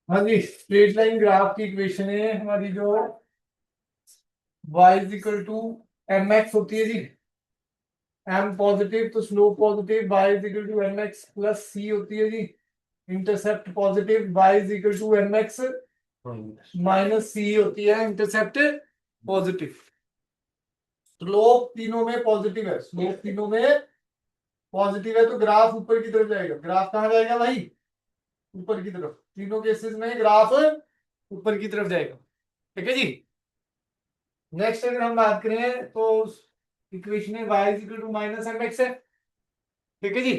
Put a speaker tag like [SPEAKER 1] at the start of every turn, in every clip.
[SPEAKER 1] हाँ जी, straight line graph की इक्वेशन है हमारी जो y is equal to M X होती है जी। m पॉजिटिव तो slope positive, y is equal to M X plus C होती है जी। Intercept positive, y is equal to M X minus C होती है इंटरसेप्ट पॉजिटिव। स्लोप तीनों में पॉजिटिव है, स्लोप तीनों में पॉजिटिव है तो ग्राफ ऊपर की तरफ जाएगा। ग्राफ कहाँ जाएगा भाई? ऊपर की तरफ। तीनों केसेस में ग्राफ ऊपर की तरफ जाएगा। ठीक है जी। नेक्स्ट अगर हम बात करें तो इक्वेशन है y is equal to minus M X है। ठीक है जी।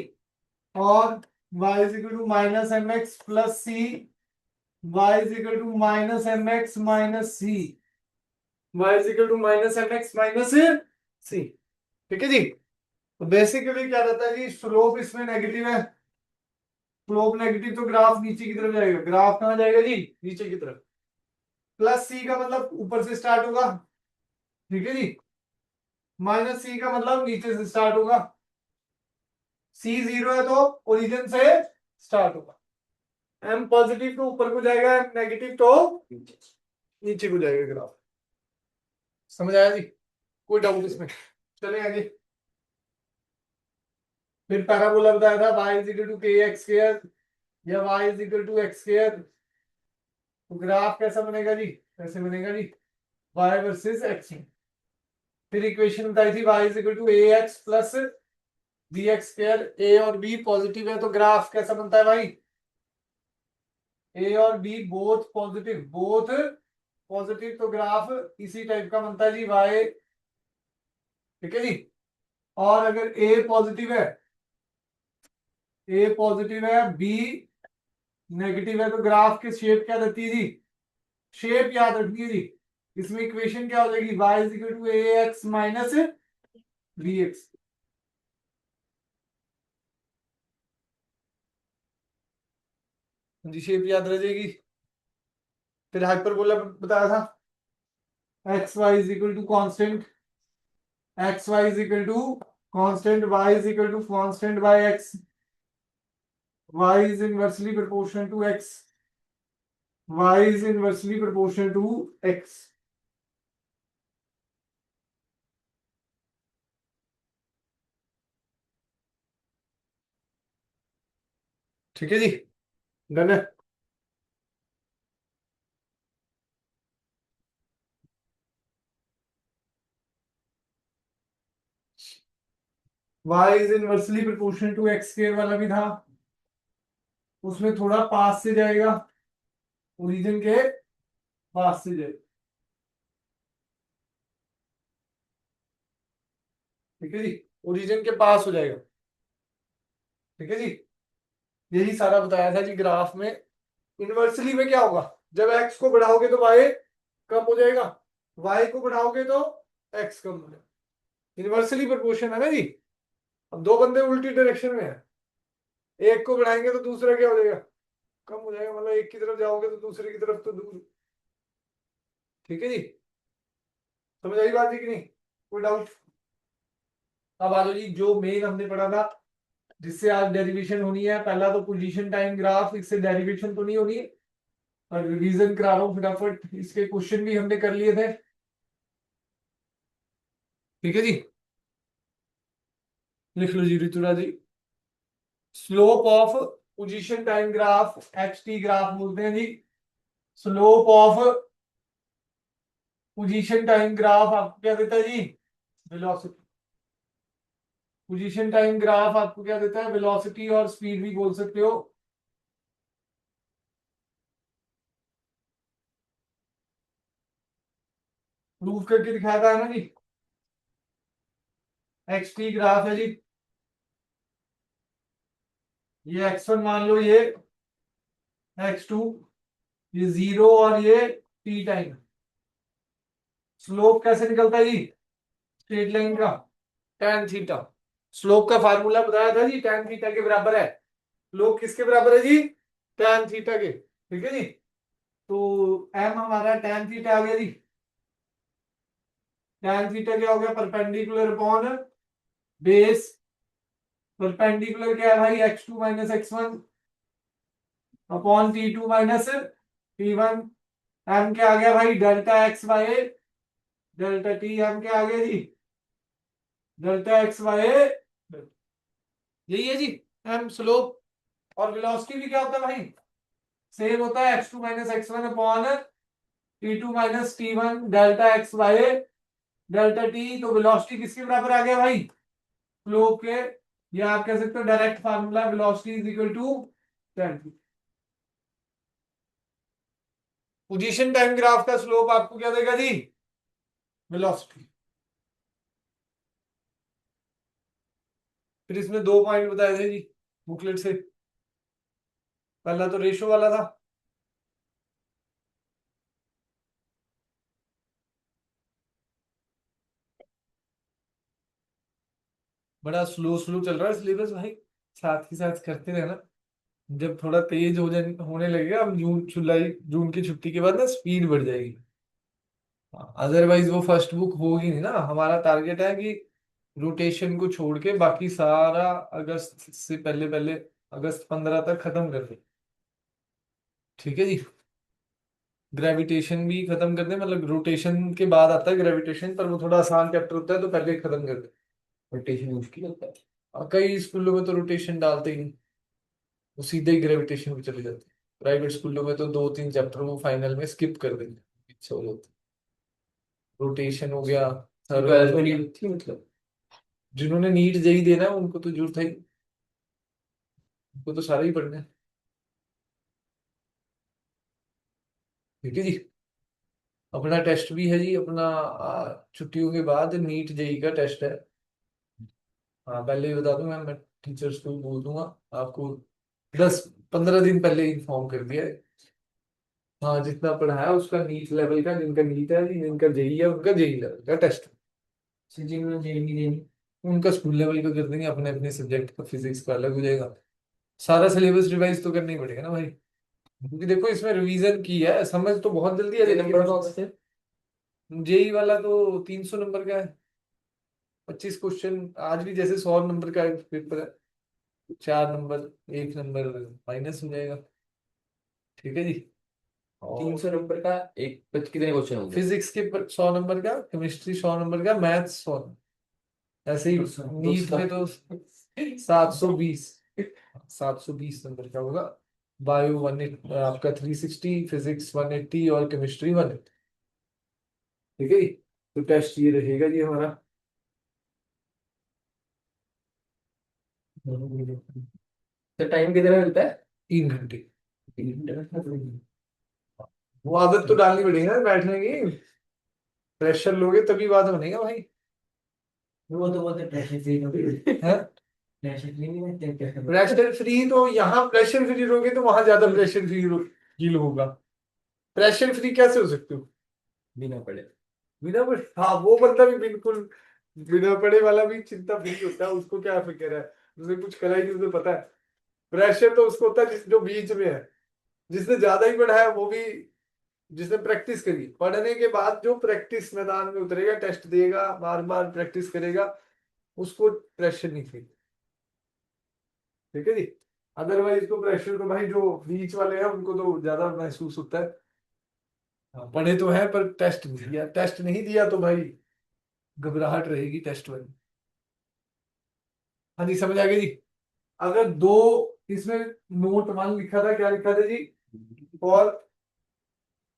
[SPEAKER 1] और y is equal to minus M X plus C, y is equal to minus M X minus C, y is equal to minus M X minus C. ठीक है जी। तो basically क्या रहता है जी, स्लोप इसमें नेगेटिव है। स्लोप नेगेटिव तो ग्राफ नीचे की तरफ जाएगा। ग्राफ कहाँ जाएगा जी? नीचे की तरफ। प्लस सी का मतलब ऊपर से स्टार्ट होगा। ठीक है जी। माइनस सी का मतलब नीचे से स्टार्ट होगा। सी जीरो है तो ओरिजिन से स्टार्ट होगा। एम पॉजिटिव तो ऊपर को जाएगा, एम नेगेटिव तो नीचे को जाएगा ग्राफ। समझ आया जी? कोई डाउट इसमें? चले आगे। फिर पैराबोला बताया था y is equal to K X square या y is equal to X square. तो ग्राफ कैसा बनेगा जी? कैसे बनेगा जी? y versus x। फिर इक्वेशन बताई थी y is equal to A X plus B X square. A और बी पॉजिटिव है तो ग्राफ कैसा बनता है भाई? ए और B both positive, both positive तो ग्राफ इसी टाइप का बनता है जी, वाई। ठीक है जी। और अगर ए पॉजिटिव है, ए पॉजिटिव है, बी नेगेटिव है तो ग्राफ की शेप क्या रहती है जी? शेप याद रखनी है जी। इसमें इक्वेशन क्या हो जाएगी? y is equal to A x minus b x. जी शेप याद रह जाएगी। फिर हाइपरबोला बताया था x y is equal to constant, x y is equal to constant, y is equal to constant by x, y is inversely proportional to x, y is inversely proportional to x। ठीक है जी। Done है। y is inversely proportional to x square वाला भी था, उसमें थोड़ा पास से जाएगा, ओरिजिन के पास से जाएगा। ठीक है जी। ओरिजिन के पास हो जाएगा। ठीक है जी। यही सारा बताया था जी ग्राफ में। इनवर्सली में क्या होगा? जब x को बढ़ाओगे तो y कम हो जाएगा, y को बढ़ाओगे तो x कम हो जाएगा। इनवर्सली प्रोपोर्शन है ना जी। अब दो बंदे उल्टी डायरेक्शन में है, एक को बढ़ाएंगे तो दूसरा क्या हो जाएगा? कम हो जाएगा। मतलब एक की तरफ जाओगे तो दूसरे की तरफ तो दूर। ठीक है जी। समझ आई बात है कि नहीं? कोई डाउट? अब आ जाओ जी, जो मेन हमने पढ़ा था जिससे आज डेरिवेशन होनी है। पहला तो पोजीशन टाइम ग्राफ, इससे डेरिवेशन तो नहीं होनी है और रिवीजन करा रहा हूं फटाफट। इसके क्वेश्चन भी हमने कर लिए थे। ठीक है जी। लिख लो जी Rituraj ji. Slope of position time graph H T graph बोलते हैं जी। Slope of position time graph आपको क्या देता है जी? वेलोसिटी। पोजीशन टाइम ग्राफ आपको क्या देता है? वेलोसिटी और स्पीड भी बोल सकते हो। प्रूफ करके दिखाया था ना जी। एक्स टी ग्राफ है जी। ये x1 मान लो, ये x2, ये जीरो और ये टी टाइम। स्लोप कैसे निकलता है जी स्ट्रेट लाइन का? tan theta. स्लोप का फार्मूला बताया था जी, tan थीटा के बराबर है। स्लोप किसके बराबर है जी? tan थीटा के। ठीक है जी। तो m हमारा tan थीटा आ गया जी। tan थीटा क्या हो गया? Perpendicular upon base. परपेंडिकुलर क्या है भाई? x2 minus x1 upon t2 minus T1 m क्या आ गया भाई, delta x by delta T, m क्या आ गया जी, डेल्टा एक्स बाय, यही है जी m स्लोप। और वेलोसिटी भी क्या होता है भाई, सेम होता है x2 minus x1 upon t2 minus t1 delta x by delta t। तो वेलोसिटी किसके बराबर आ गया भाई, स्लोप के, या आप कह सकते हो direct formula, velocity is equal to time, position time graph का स्लोप आपको क्या देगा जी, वेलोसिटी। फिर इसमें दो पॉइंट बताए थे जी बुकलेट से, पहला तो रेशो वाला था, बड़ा स्लो स्लो चल रहा है सिलेबस भाई, साथ ही साथ करते रहना। जब थोड़ा तेज होने लगेगा, अब जून जुलाई जून की छुट्टी के बाद ना स्पीड बढ़ जाएगी। अदरवाइज वो फर्स्ट बुक होगी नहीं ना, हमारा टारगेट है कि रोटेशन को छोड़ के बाकी सारा अगस्त से पहले पहले, अगस्त 15 तक खत्म कर दे। ठीक है जी, ग्रेविटेशन भी खत्म कर दे, मतलब रोटेशन के बाद आता है ग्रेविटेशन, पर वो थोड़ा आसान चैप्टर होता है तो पहले खत्म कर दे। रोटेशन मुश्किल होता है, और कई स्कूलों में तो रोटेशन डालते ही नहीं, वो सीधे ही ग्रेविटेशन पे चले जाते हैं। प्राइवेट स्कूलों में तो दो तीन चैप्टर वो फाइनल में स्किप कर देंगे, अच्छा हो जाता है। रोटेशन हो गया, मतलब जिन्होंने नीट जेई देना है उनको तो जरूरत है ही, उनको तो सारा ही पढ़ना है। ठीक है जी, अपना टेस्ट भी है जी अपना, छुट्टियों के बाद नीट जेई का टेस्ट है। हाँ पहले ही बता दूं, मैं टीचर्स को भी बोल दूंगा आपको, 10-15 दिन पहले इन्फॉर्म कर दिया है। हाँ जितना पढ़ा है उसका नीट लेवल का, जिनका नीट है, जिनका जेई है उनका जेई लेवल का टेस्ट, जिन्होंने जेई नहीं देनी उनका स्कूल लेवल का कर देंगे, अपने अपने सब्जेक्ट का, फिजिक्स का अलग हो जाएगा। सारा सिलेबस रिवाइज तो करना ही पड़ेगा ना भाई, क्योंकि देखो इसमें रिवीजन की है, समझ तो बहुत जल्दी आ जाएगी। नंबर कौन से, जेई वाला तो 300 नंबर का है, 25 क्वेश्चन, आज भी जैसे 100 नंबर का एक पेपर है, 4 नंबर, 1 नंबर माइनस हो जाएगा। ठीक है जी, 300 नंबर का एक कितने क्वेश्चन होंगे, फिजिक्स के 100 नंबर का, केमिस्ट्री 100 नंबर का, मैथ्स 100, ऐसे ही नीट में तो 720, 720 नंबर का होगा। बायो 180, आपका 360, फिजिक्स 180 और केमिस्ट्री 180। ठीक है जी? तो टेस्ट ये रहेगा जी हमारा। तो टाइम कितना मिलता है, 3 घंटे। 3 घंटे वो आदत तो डालनी पड़ेगी ना बैठने की, प्रेशर लोगे तभी बात बनेगा भाई। वो तो बोलते प्रेशर फ्री है, प्रेशर फ्री नहीं है, प्रेशर फ्री तो यहाँ प्रेशर फ्री रहोगे तो वहां ज्यादा प्रेशर फ्री फील होगा। प्रेशर फ्री कैसे हो सकते हो, बिना पढ़े, बिना पढ़े, हाँ वो बंदा भी बिल्कुल बिना पढ़े वाला भी चिंता फ्री होता है, उसको क्या फिक्र है, उसने कुछ करा ही नहीं, उसे पता है। प्रेशर तो उसको होता है जो बीच में है, जिसने ज्यादा ही पढ़ा है वो भी, जिसने प्रैक्टिस करी, पढ़ने के बाद जो प्रैक्टिस मैदान में उतरेगा, टेस्ट देगा, बार बार प्रैक्टिस करेगा, उसको प्रेशर नहीं फील। ठीक है जी, अदरवाइज तो प्रेशर तो भाई जो बीच वाले हैं उनको तो ज्यादा महसूस होता है। हाँ, पढ़े तो है पर टेस्ट नहीं दिया, टेस्ट नहीं दिया तो भाई घबराहट रहेगी टेस्ट में। हाँ जी समझ आ गई जी। अगर दो, इसमें नोट 1 लिखा था, क्या लिखा था जी, for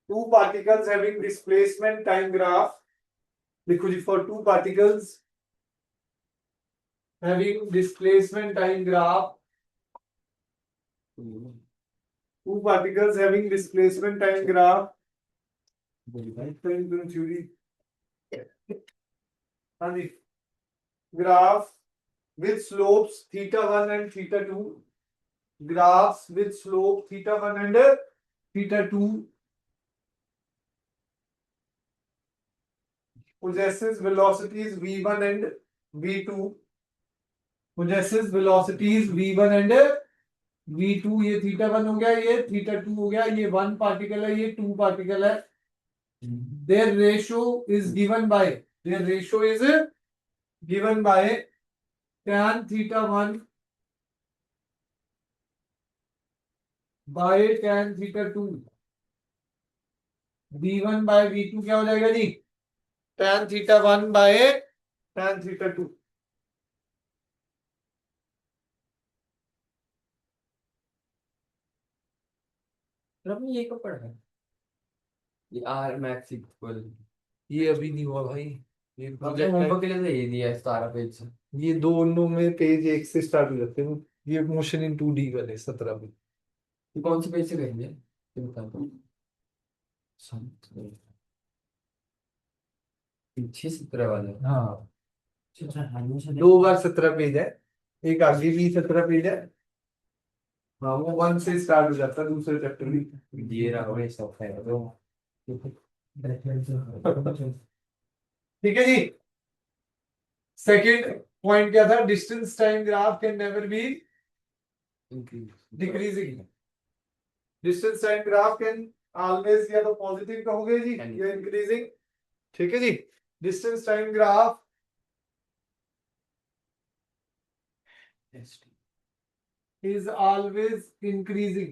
[SPEAKER 1] two particles having displacement time graph, लिखो जी, for two particles having displacement time graph, two particles having displacement time graph, theory, हाँ जी, graph with slopes theta 1 and theta 2, graphs with slope theta 1 and theta 2 possesses velocities v1 and v2, possesses velocities v1 and v2, ये theta 1 हो गया, ये theta 2 हो गया, ये 1 particle है, ये 2 पार्टिकल है। Their ratio is given by, their ratio is given by tan theta 1 by tan theta 2, V1 by V2 क्या हो जाएगा जी? tan theta 1 by tan theta 2।
[SPEAKER 2] Ravi ये कब पढ़ा है? ये आर मैक्स इक्वल
[SPEAKER 1] ये अभी नहीं हुआ भाई, ये
[SPEAKER 2] अपने
[SPEAKER 1] प्रोजेक्ट
[SPEAKER 2] होमवर्क
[SPEAKER 1] है।
[SPEAKER 2] के लिए तो ये दिया है 17 पेज।
[SPEAKER 1] ये दोनों में पेज 1 से स्टार्ट हो जाते हैं। ये मोशन इन 2D वाले 17 में।
[SPEAKER 2] ये कौन से पेज से करेंगे ये बता दो। 6-17 वाले।
[SPEAKER 1] हाँ,
[SPEAKER 2] अच्छा, हाँ, मुझे
[SPEAKER 1] 2 बार 17 पेज है, एक आगे भी 17 पेज है। हाँ, वो 1 से स्टार्ट हो जाता है दूसरे चैप्टर में।
[SPEAKER 2] ये रहा होगा, ये सब है तो
[SPEAKER 1] ठीक है जी। सेकंड पॉइंट क्या था? Distance time graph can never be decreasing. Distance time graph can always या तो पॉजिटिव कहोगे जी या इंक्रीजिंग। ठीक है जी। Distance time graph is always increasing।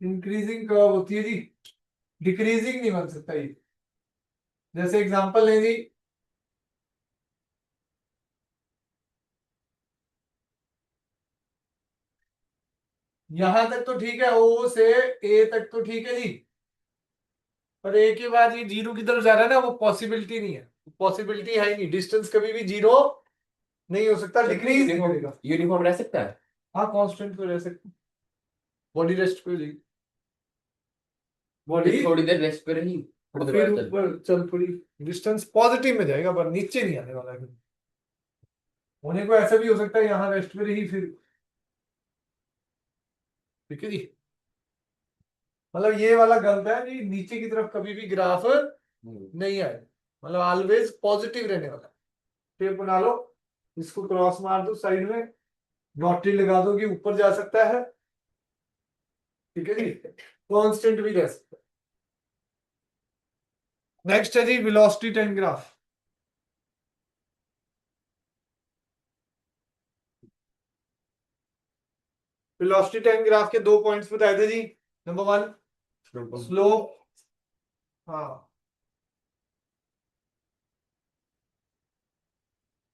[SPEAKER 1] Increasing curve होती है जी, डिक्रीजिंग नहीं बन सकता ये। जैसे एग्जांपल लें जी, यहां तक तो ठीक है, ओ से ए तक तो ठीक है जी, पर ए के बाद ये जीरो की तरफ जा रहा है ना, वो पॉसिबिलिटी नहीं है। पॉसिबिलिटी है ही नहीं, डिस्टेंस कभी भी जीरो नहीं हो सकता, डिक्रीज नहीं करेगा।
[SPEAKER 2] यूनिफॉर्म रह सकता है।
[SPEAKER 1] हाँ, कांस्टेंट पे रह सकता, बॉडी रेस्ट पे जी, बॉडी
[SPEAKER 2] थोड़ी देर रेस्ट पे रही, थोड़ी देर
[SPEAKER 1] फिर
[SPEAKER 2] बाद चल।
[SPEAKER 1] ऊपर चल पड़ी। डिस्टेंस पॉजिटिव में जाएगा पर नीचे नहीं आने वाला है। होने को ऐसा भी हो सकता है यहाँ रेस्ट पे रही फिर। ठीक है जी। मतलब ये वाला गलत है जी, नीचे की तरफ कभी भी ग्राफ नहीं आए, मतलब ऑलवेज पॉजिटिव रहने वाला। फिर बना लो, इसको क्रॉस मार दो साइड में, डॉटेड लगा दो कि ऊपर जा सकता है। ठीक है जी, कांस्टेंट भी रह सकता है। नेक्स्ट है जी velocity time graph. Velocity time graph के 2 पॉइंट्स बताए थे जी। नंबर 1 स्लोप, हाँ,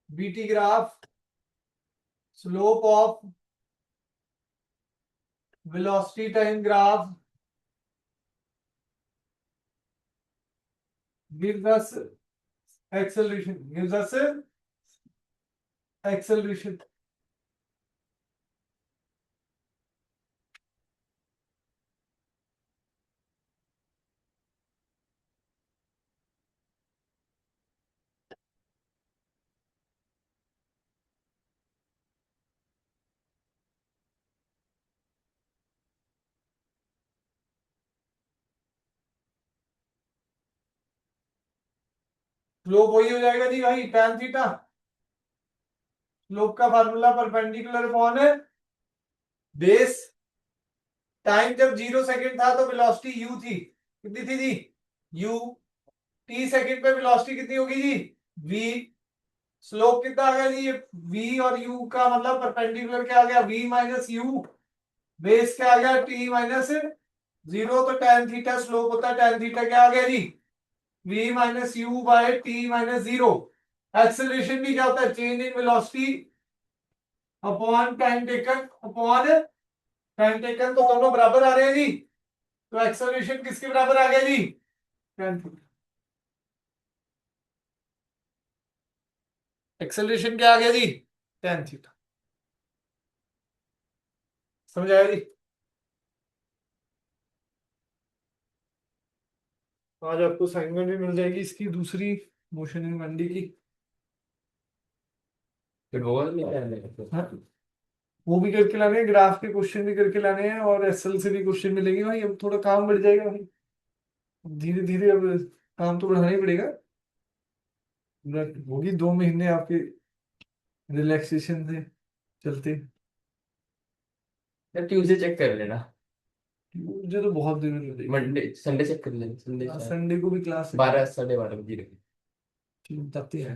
[SPEAKER 1] VT graph, slope of velocity time graph gives us acceleration। स्लोप वही हो जाएगा जी भाई, tan थीटा। स्लोप का formula perpendicular upon base. Time जब 0 सेकंड था तो वेलोसिटी u थी, कितनी थी जी? u। t सेकंड पे वेलोसिटी कितनी होगी जी? v। स्लोप कितना आ गया जी? v और u का मतलब परपेंडिकुलर क्या आ गया? v minus u। बेस क्या आ गया? t minus 0। तो tan थीटा स्लोप होता है, tan थीटा क्या आ गया जी? v minus u by T minus 0। Acceleration भी क्या होता है? Change in velocity upon time taken, upon time taken, तो दोनों बराबर आ रहे हैं जी। तो एक्सेलरेशन किसके बराबर आ गया जी? tan theta. एक्सेलरेशन क्या आ गया जी? tan theta. समझ आया जी? आज आपको असाइनमेंट भी मिल जाएगी इसकी दूसरी, मोशन इन 1D की।
[SPEAKER 2] फिर वो वाला नहीं करना है।
[SPEAKER 1] हाँ, वो भी करके लाने हैं, ग्राफ के क्वेश्चन भी करके लाने हैं, और एसएल से भी क्वेश्चन मिलेंगे भाई। अब थोड़ा काम बढ़ जाएगा भाई, धीरे धीरे अब काम तो बढ़ाना ही पड़ेगा। होगी 2 महीने आपके रिलैक्सेशन से चलते।
[SPEAKER 2] यार ट्यूसडे चेक कर लेना।
[SPEAKER 1] मुझे तो बहुत दिन में मिलेगी।
[SPEAKER 2] मंडे संडे चेक कर लेना, संडे
[SPEAKER 1] संडे को भी क्लास है।
[SPEAKER 2] 12 साढ़े 12 बजे रखी।
[SPEAKER 1] बताते हैं।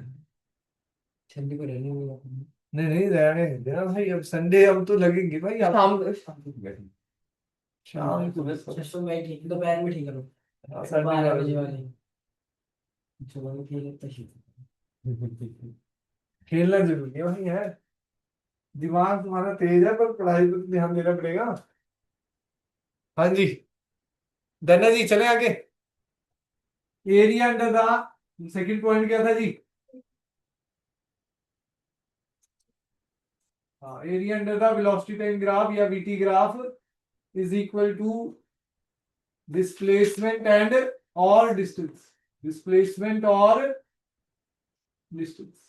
[SPEAKER 2] संडे को रहने वाला।
[SPEAKER 1] नहीं नहीं रहने देना भाई, अब संडे अब तो लगेंगे भाई आप।
[SPEAKER 2] शाम को बैठेंगे।
[SPEAKER 1] शाम को
[SPEAKER 3] सुबह में ठीक, दोपहर में ठीक करो,
[SPEAKER 1] हाँ, संडे
[SPEAKER 3] 12 बजे
[SPEAKER 1] वाले
[SPEAKER 3] वाली। सुबह में खेल तो ठीक।
[SPEAKER 1] खेलना जरूरी है भाई यार, दिमाग तुम्हारा तेज है पर पढ़ाई पर तो ध्यान देना पड़ेगा। हाँ जी, धन्य जी चले आगे। Area under the second point क्या था जी? हाँ, area under the velocity time graph या VT graph is equal to displacement and और डिस्टेंस, डिस्प्लेसमेंट और डिस्टेंस।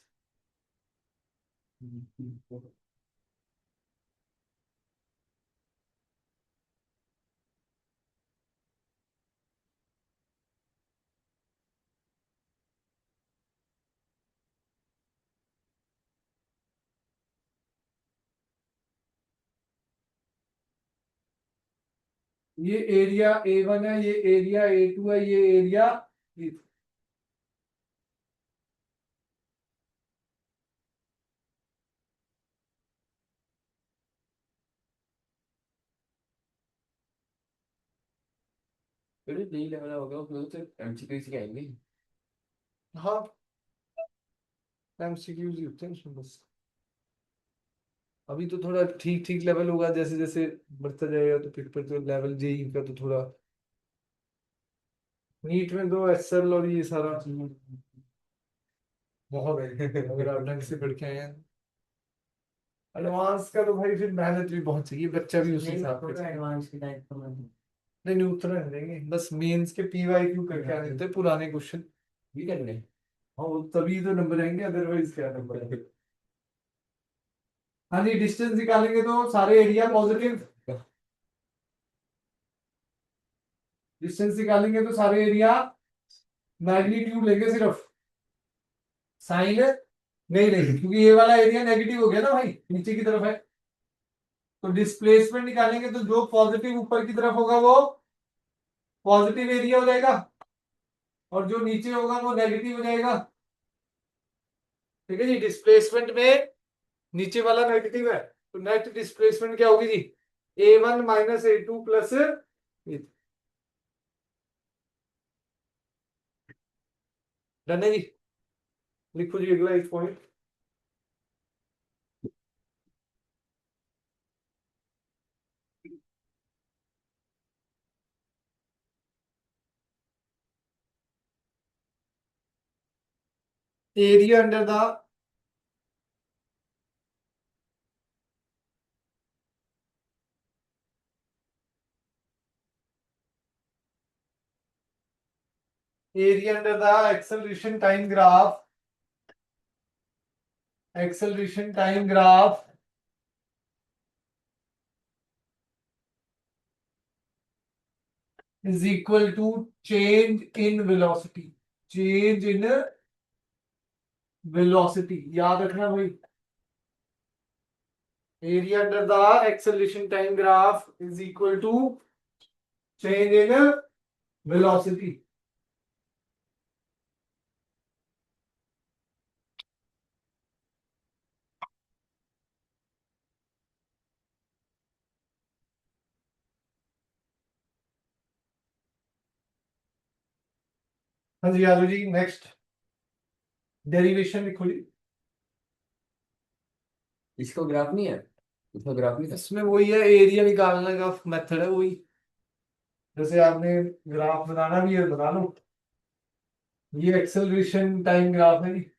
[SPEAKER 1] ये एरिया A1 है, ये एरिया A2 है, ये एरिया A3।
[SPEAKER 2] फिर नहीं लेवल होगा उसमें तो सिर्फ एमसीक्यू से आएंगे।
[SPEAKER 1] हाँ, एमसीक्यूज ही होते हैं उसमें बस। अभी तो थोड़ा ठीक ठीक लेवल होगा, जैसे जैसे बढ़ता जाएगा तो पेपर तो लेवल जेई का तो थोड़ा। नीट में तो एसएल और ये सारा बहुत है अगर आप ढंग से पढ़ के आए हैं। एडवांस का तो भाई फिर मेहनत भी बहुत चाहिए, बच्चा भी उसी
[SPEAKER 3] नहीं,
[SPEAKER 1] हिसाब
[SPEAKER 3] थोड़ा
[SPEAKER 1] से।
[SPEAKER 3] एडवांस की टाइप का मैं
[SPEAKER 1] नहीं नहीं उतना नहीं देंगे, बस मेंस के पीवाईक्यू करके आने थे पुराने क्वेश्चन।
[SPEAKER 2] भी करने।
[SPEAKER 1] हाँ वो तभी तो नंबर आएंगे, अदरवाइज क्या नंबर आएंगे। हाँ जी, डिस्टेंस निकालेंगे तो सारे एरिया पॉजिटिव, डिस्टेंस निकालेंगे तो सारे एरिया मैग्नीट्यूड लेंगे सिर्फ, साइन नहीं लेंगे क्योंकि ये वाला एरिया नेगेटिव हो गया ना भाई, नीचे की तरफ है। तो डिस्प्लेसमेंट निकालेंगे तो जो पॉजिटिव ऊपर की तरफ होगा वो पॉजिटिव एरिया हो जाएगा, और जो नीचे होगा वो नेगेटिव हो जाएगा। ठीक है जी, डिस्प्लेसमेंट में नीचे वाला नेगेटिव है तो नेट डिस्प्लेसमेंट क्या होगी जी? A1 minus A2 plus. Done है जी, लिखो जी अगला एक point. Area under the area under the acceleration time graph, acceleration time graph is equal to change in velocity, change in velocity याद रखना भाई। Area under the acceleration time graph is equal to change in velocity. हाँ जी Yadav ji, next derivation लिखो जी।
[SPEAKER 2] इसको graph नहीं है, इसका ग्राफ नहीं था।
[SPEAKER 1] इसमें वही है, एरिया निकालने का मेथड है वही, जैसे आपने ग्राफ बनाना भी है बना लो। ये एक्सेलरेशन टाइम ग्राफ है जी।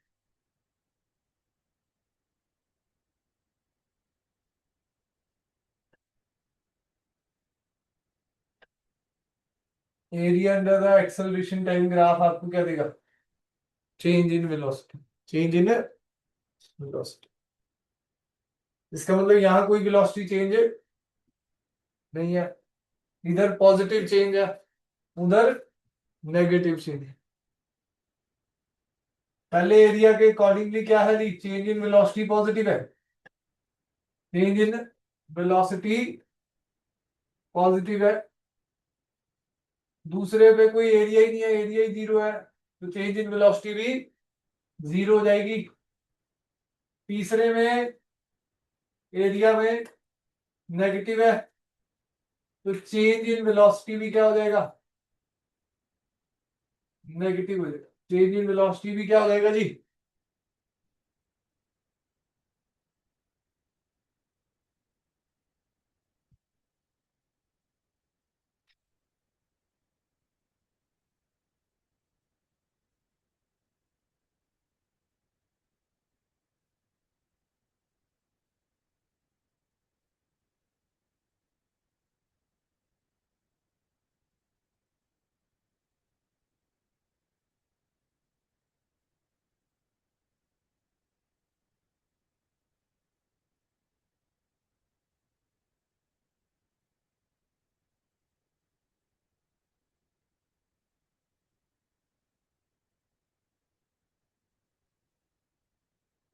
[SPEAKER 1] Area under the acceleration time graph आपको क्या देगा? Change in velocity, change in velocity. इसका मतलब यहाँ कोई वेलोसिटी चेंज नहीं है, इधर पॉजिटिव चेंज है, उधर नेगेटिव चेंज है। पहले एरिया के अकॉर्डिंगली क्या है जी? चेंज इन वेलोसिटी पॉजिटिव है, चेंज इन वेलोसिटी पॉजिटिव है। दूसरे पे कोई एरिया ही नहीं है, एरिया ही जीरो है, तो चेंज इन वेलोसिटी भी जीरो हो जाएगी। तीसरे में एरिया में नेगेटिव है, तो चेंज इन वेलोसिटी भी क्या हो जाएगा, नेगेटिव हो जाएगा। चेंज इन वेलोसिटी भी क्या हो जाएगा जी,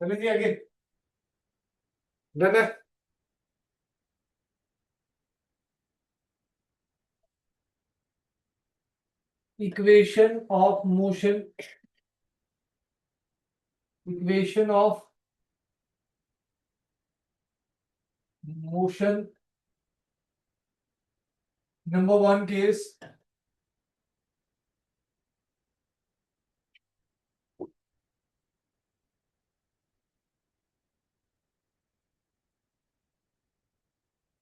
[SPEAKER 1] चलिए जी आगे। डन है। Equation of motion, equation of motion number one case,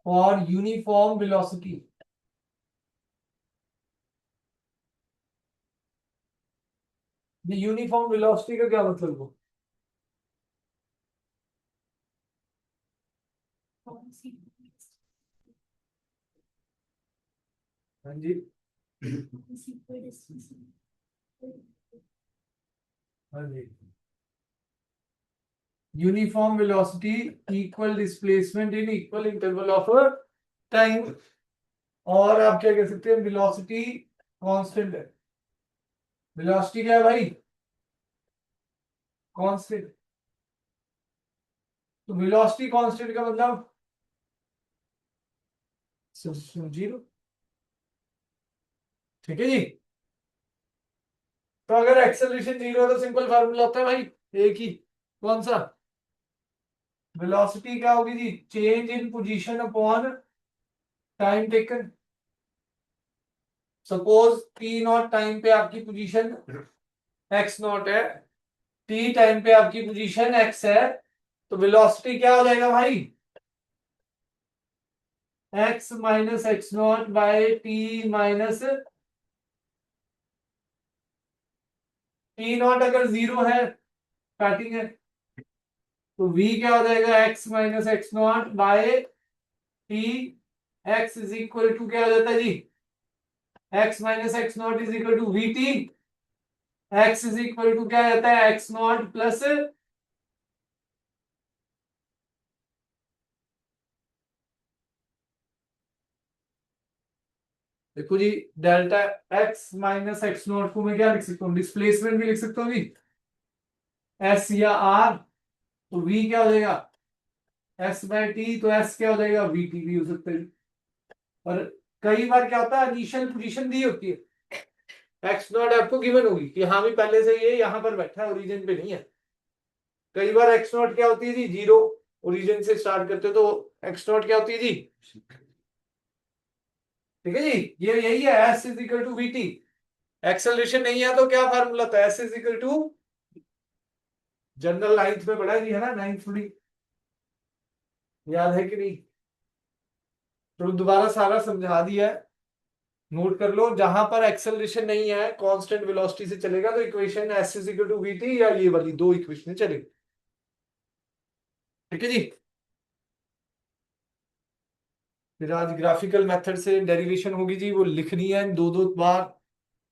[SPEAKER 1] for uniform velocity. ये यूनिफॉर्म वेलोसिटी का क्या मतलब हो, हाँ जी, हाँ जी, uniform velocity equal displacement in equal interval of time. और आप क्या कह सकते हैं, वेलोसिटी कांस्टेंट है। वेलोसिटी क्या है भाई, कांस्टेंट। तो वेलोसिटी कांस्टेंट का मतलब जीरो। ठीक है जी। तो अगर एक्सेलरेशन जीरो है तो सिंपल फार्मूला होता है भाई एक ही, कौन सा, वेलोसिटी क्या होगी जी, change in position upon time taken. Suppose T naught time पे आपकी पोजीशन एक्स नॉट है, टी टाइम पे आपकी पोजीशन एक्स है, तो वेलोसिटी क्या हो जाएगा भाई, X minus X naught by T minus T naught. अगर जीरो है, स्टार्टिंग है, तो v क्या हो जाएगा, X minus X naught by T. X is equal to क्या हो जाता है जी, X minus X naught is equal to we T. X is equal to क्या रहता है, एक्स नॉट प्लस, देखो जी, delta X minus X naught को मैं क्या लिख सकता हूँ, डिस्प्लेसमेंट भी लिख सकता हूँ जी, एस या आर। तो वी क्या हो जाएगा, एस बाय टी, तो एस क्या हो जाएगा, वी टी भी हो सकता है। और कई बार क्या होता है, इनिशियल पोजीशन दी होती है, एक्स नॉट आपको गिवन होगी कि हाँ भी पहले से ये यहां पर बैठा है, ओरिजिन पे नहीं है। कई बार एक्स नॉट क्या होती है जी, जीरो, ओरिजिन से स्टार्ट करते हो तो एक्स नॉट क्या होती है जी, ठीक है जी। ये यही है, s is equal to we t. Acceleration नहीं है तो क्या फार्मूला था, s is equal to, general ninth में पढ़ा जी है ना, नाइन्थ थोड़ी याद है कि नहीं, तो दोबारा सारा समझा दिया है, नोट कर लो। जहां पर एक्सेलरेशन नहीं है, कांस्टेंट वेलोसिटी से चलेगा, तो equation s is equal to we t, या ये वाली दो इक्वेशन चलेगी। ठीक है जी। फिर आज ग्राफिकल मेथड से डेरिवेशन होगी जी, वो लिखनी है दो दो बार।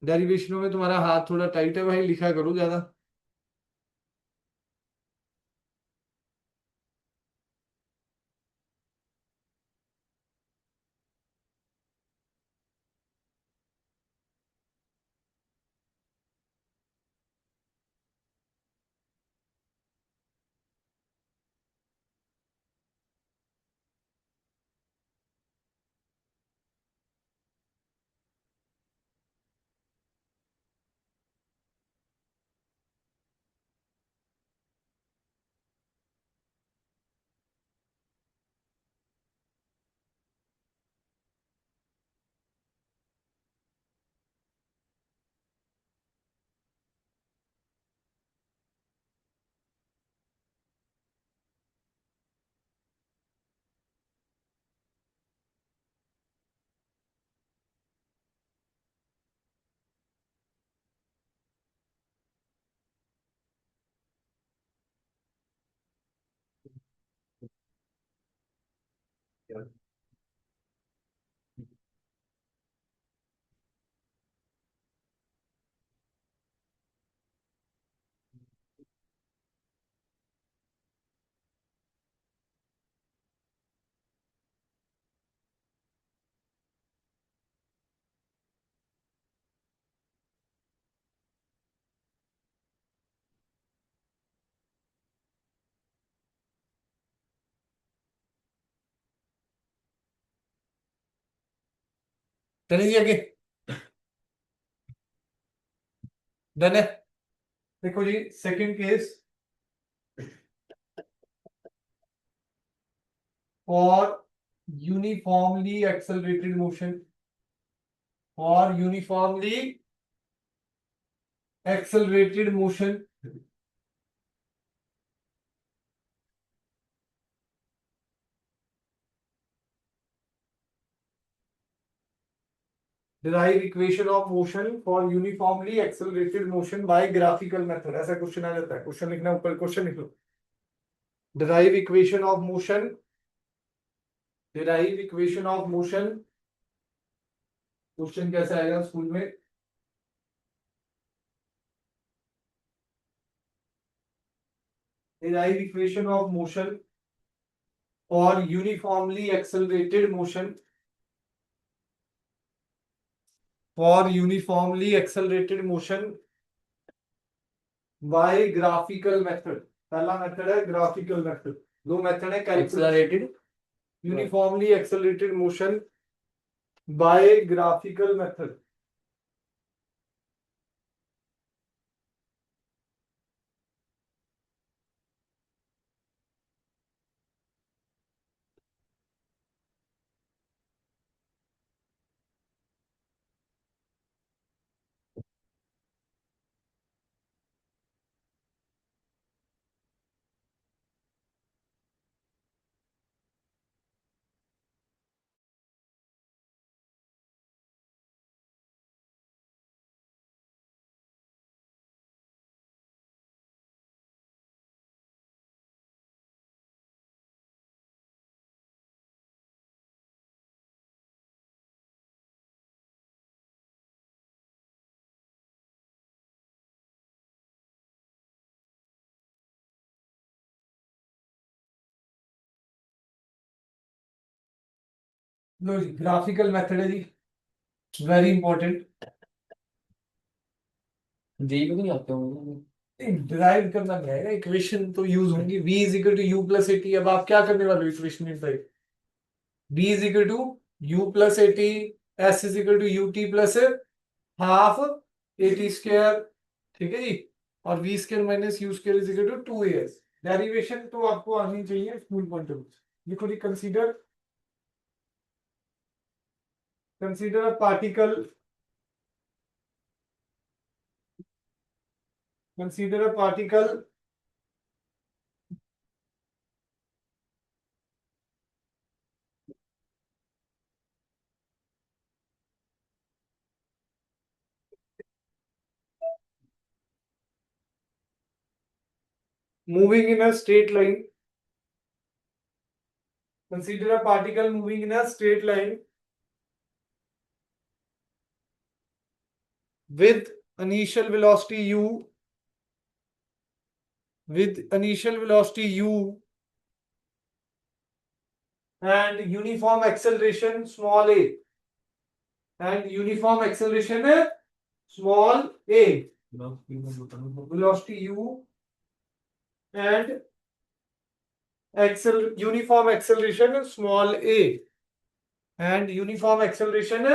[SPEAKER 1] डेरिवेशनों में तुम्हारा हाथ थोड़ा टाइट है भाई, लिखा करो ज्यादा। चलिए जी आगे, डन है। देखो जी second case, for uniformly accelerated motion, for uniformly accelerated motion derive equation of motion for uniformly accelerated motion by graphical method। ऐसा क्वेश्चन आ जाता है, क्वेश्चन लिखना, ऊपर क्वेश्चन लिख लो। derive equation of motion, derive equation of motion, question कैसे आएगा school में? derive equation of motion for uniformly accelerated motion, for uniformly accelerated motion by graphical method। पहला मेथड है ग्राफिकल मेथड, दो मेथड है calculated,
[SPEAKER 2] accelerated
[SPEAKER 1] uniformly accelerated motion by graphical method. लो जी graphical method है जी, वेरी इंपॉर्टेंट।
[SPEAKER 2] जी को नहीं आते होंगे।
[SPEAKER 1] डिराइव करना नहीं आएगा, इक्वेशन तो यूज होंगी। v is equal to u plus a t. अब आप क्या करने वाले हो इक्वेशन में भाई? v is equal to u plus a t, s is equal to U T plus half a t square, ठीक है जी। और v square minus u square is equal to two a s. Derivation तो आपको आनी चाहिए स्कूल पॉइंट ऑफ व्यू से। लिखो जी, consider, consider a particle, consider a particle moving in a straight line, consider a particle moving in a straight line with initial velocity u, with initial velocity u and uniform acceleration small a, and uniform acceleration small a, velocity u and uniform acceleration small a, and uniform acceleration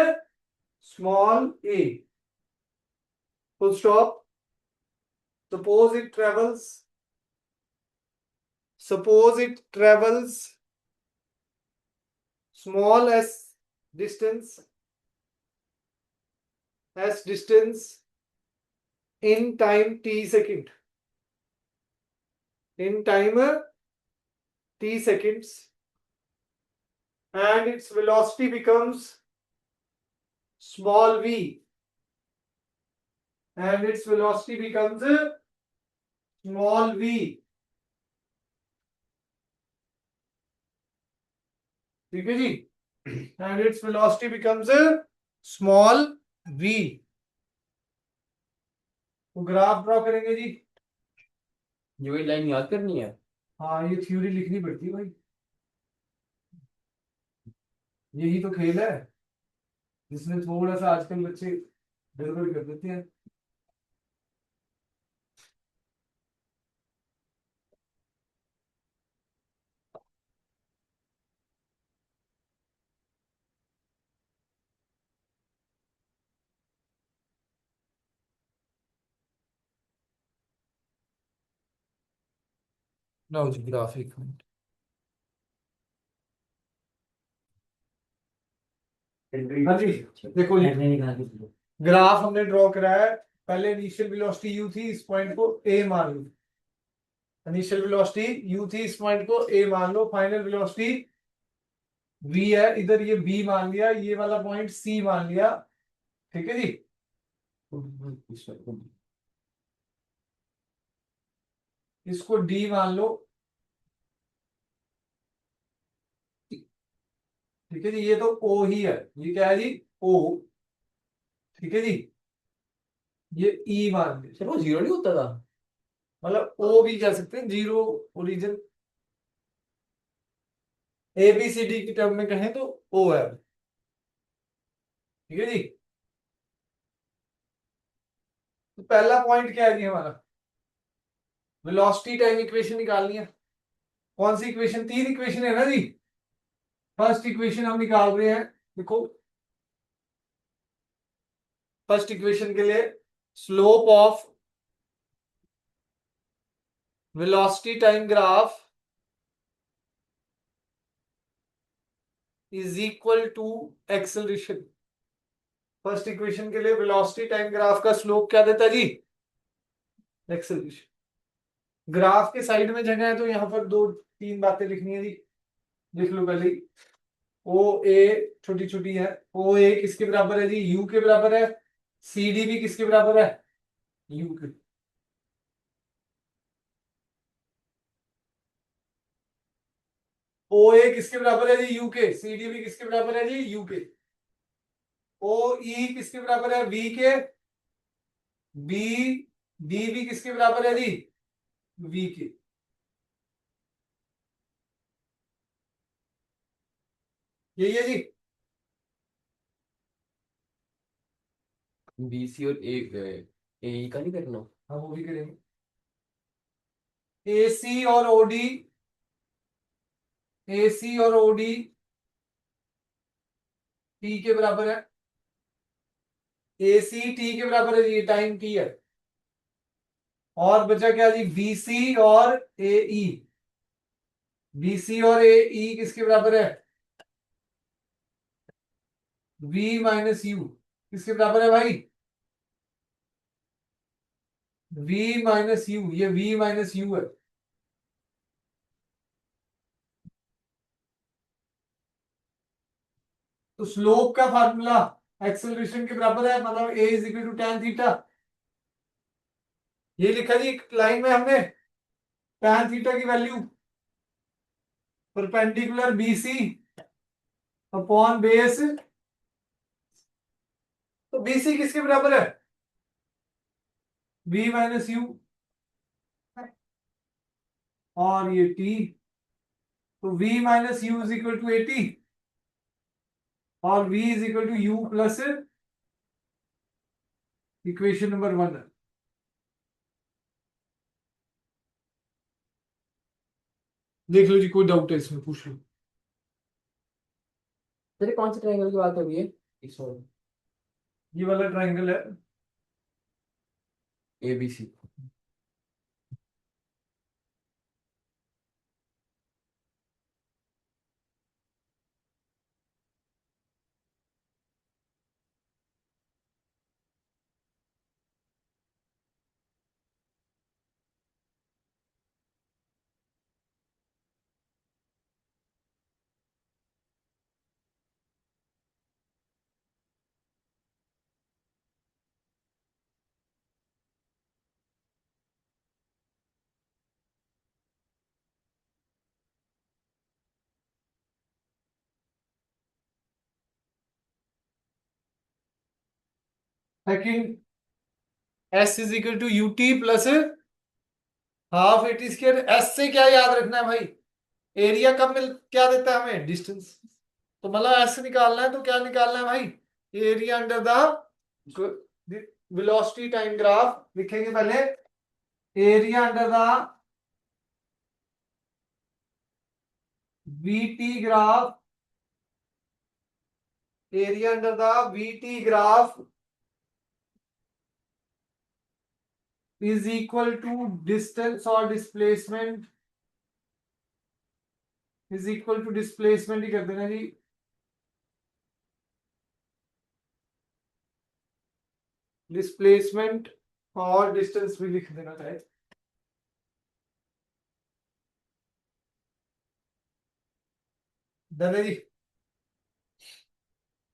[SPEAKER 1] small a, full stop। suppose it travels, suppose it travels small distance, s distance in time t second, in time t seconds, and its velocity becomes small v, and its velocity becomes small v, ठीक है जी। and its velocity becomes small v। तो graph draw करेंगे जी।
[SPEAKER 2] ये वही line याद करनी है।
[SPEAKER 1] हाँ ये थ्योरी लिखनी पड़ती है भाई, यही तो खेल है जिसमें थोड़ा सा आजकल बच्चे गड़बड़ कर देते हैं। लो जी ग्राफ एक मिनट। हाँ जी देखो जी
[SPEAKER 3] ऐसे निकाल के दो।
[SPEAKER 1] ग्राफ हमने ड्रॉ करा है। पहले इनिशियल वेलोसिटी u थी, इस पॉइंट को a मान लो। इनिशियल वेलोसिटी u थी, इस पॉइंट को a मान लो। फाइनल वेलोसिटी v है, इधर ये b मान लिया, ये वाला पॉइंट c मान लिया। ठीक है जी। इसको d मान लो। ठीक है जी, ये तो o ही है, ये क्या है जी o। ठीक है जी, ये e मान लो।
[SPEAKER 2] सर वो जीरो नहीं होता था?
[SPEAKER 1] मतलब o भी कह सकते हैं, zero origin. A B C D की टर्म में कहें तो o है। ठीक है जी। तो पहला पॉइंट क्या है जी हमारा, वेलोसिटी टाइम इक्वेशन निकालनी है। कौन सी इक्वेशन, तीन इक्वेशन है ना जी। फर्स्ट इक्वेशन हम निकाल रहे हैं, देखो फर्स्ट इक्वेशन के लिए slope of velocity time graph is equal to acceleration. First equation के लिए वेलोसिटी टाइम ग्राफ का स्लोप क्या देता है जी, एक्सेलरेशन। ग्राफ के साइड में जगह है तो यहां पर दो तीन बातें लिखनी है जी। लिख लो पहले, ओ ए छोटी छोटी है। ओ ए किसके बराबर है जी, यू के बराबर है। सी डी भी किसके बराबर है, यू के। ओ ए किसके बराबर है जी, यू के। सी डी भी किसके बराबर है जी, यू के। ओ ई किसके बराबर है, वी के। बी डी भी किसके बराबर है जी, वी के। यही है जी।
[SPEAKER 2] बी सी और ए का नहीं करना?
[SPEAKER 1] हम वो भी करेंगे। ए सी और ओडी, ए सी और ओडी टी के बराबर है। ए सी टी के बराबर है जी, टाइम टी है। और बचा क्या जी, बी सी और ए ई। बी सी और ए ई किसके बराबर है, v माइनस यू। किसके बराबर है भाई, v माइनस यू। ये v माइनस यू है। तो स्लोप का फार्मूला एक्सेलरेशन के बराबर है, मतलब a is equal to tan theta. ये लिखा जी एक लाइन में हमने, tan थीटा की value perpendicular BC upon base. तो BC किसके बराबर है, v माइनस यू। और ये t, तो v minus u is equal to 80 और v is equal to u plus equation number 1 है। देख लो जी, कोई डाउट है इसमें पूछ लो।
[SPEAKER 2] तेरे कौन से ट्रायंगल की बात हो रही है? इस
[SPEAKER 1] ये वाला ट्राइंगल है।
[SPEAKER 2] A B C.
[SPEAKER 1] Second, s is equal to U T plus half A t square. S से क्या याद रखना है भाई, एरिया कब मिल क्या देता है हमें, डिस्टेंस। तो मतलब एस निकालना है तो क्या निकालना है भाई, area under the velocity time graph. लिखेंगे पहले area under the VT graph, area under the VT graph is equal to distance और displacement is equal to displacement ही कर देना जी, डिस्प्लेसमेंट और डिस्टेंस भी लिख देना चाहे। डन है जी।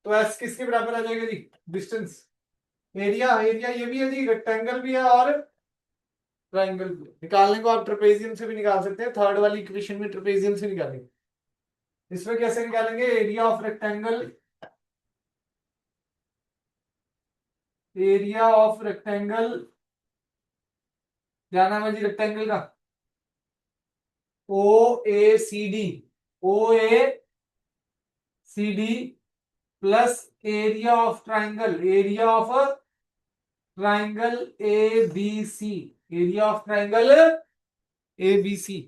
[SPEAKER 1] तो एस किसके बराबर आ जाएगा जी, डिस्टेंस। एरिया, एरिया ये भी है जी, रेक्टेंगल भी है और ट्रायंगल भी है। निकालने को आप ट्रेपेजियम से भी निकाल सकते हैं, थर्ड वाली इक्वेशन में ट्रेपेजियम से निकालेंगे। इसमें कैसे निकालेंगे, area of rectangle, area of rectangle, क्या नाम है जी रेक्टेंगल का, O A C D, O A C D plus area of triangle, area of triangle A B C, area of triangle A B C.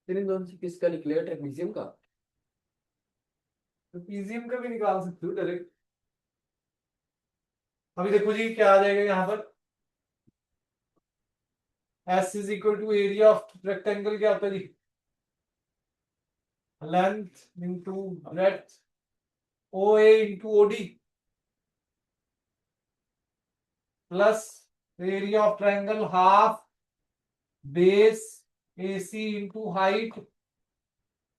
[SPEAKER 2] फिर इन दोनों से किसका निकलेगा, ट्रेपेजियम का?
[SPEAKER 1] तो पीजीएम का भी निकाल सकते हो डायरेक्ट। अभी देखो जी क्या आ जाएगा यहाँ पर, S is equal to area of rectangle क्या होता है जी, length into breadth, O A into O D plus area of triangle half base A C into height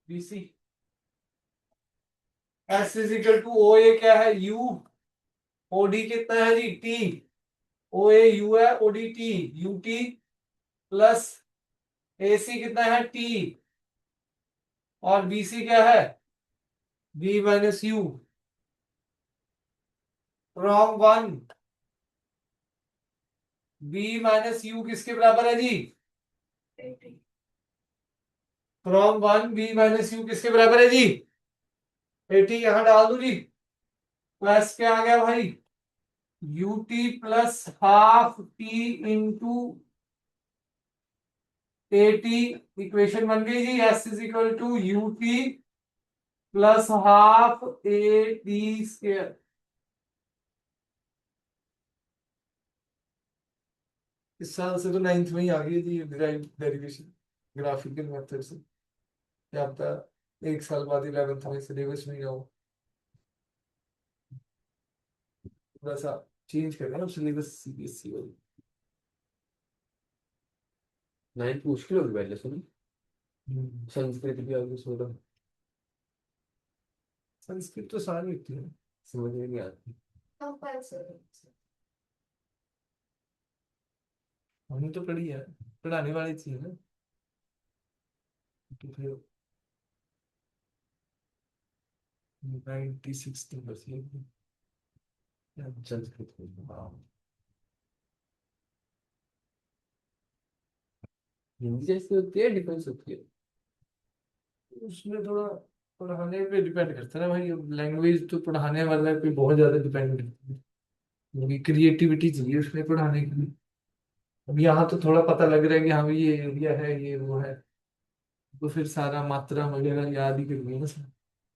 [SPEAKER 1] B C. S is equal to O A क्या है, you, O D कितना है जी, T, O A U है, O D T, U T plus A C कितना है, T, और B C क्या है, B minus U, from one, B minus U किसके बराबर है जी, from one B minus U किसके बराबर है जी, 80, यहां डाल दू जी, प्लस क्या आ गया भाई, U T plus half T into A T, equation बन गई जी, S is equal to U T plus half A T square. इस साल से तो नाइन्थ में ही आ गई थी डेरिवेशन ग्राफिकल मेथड से, क्या पता एक साल बाद 11th में सिलेबस में जाओ, थोड़ा सा चेंज करें ना सिलेबस सीबीएसई वाली।
[SPEAKER 2] नाइन्थ मुश्किल होगी पहले सुन, संस्कृत भी आगे सोचा,
[SPEAKER 1] संस्कृत तो सारी होती है,
[SPEAKER 2] समझ में नहीं आती।
[SPEAKER 1] हमने तो पढ़ी है, पढ़ाने वाली चीज है ना, तो फिर 96 तो बस ये
[SPEAKER 2] संस्कृत में हिंदी जैसी होती है, डिफरेंस होती है?
[SPEAKER 1] उसमें थोड़ा पढ़ाने पे डिपेंड करता है ना भाई, लैंग्वेज तो पढ़ाने वाला पे बहुत ज्यादा डिपेंड करती है, क्योंकि क्रिएटिविटी चाहिए उसमें पढ़ाने के लिए। अब यहाँ तो थोड़ा पता लग रहा है कि हाँ भाई ये एरिया है ये वो है, तो फिर सारा मात्रा वगैरह याद ही करनी है बस।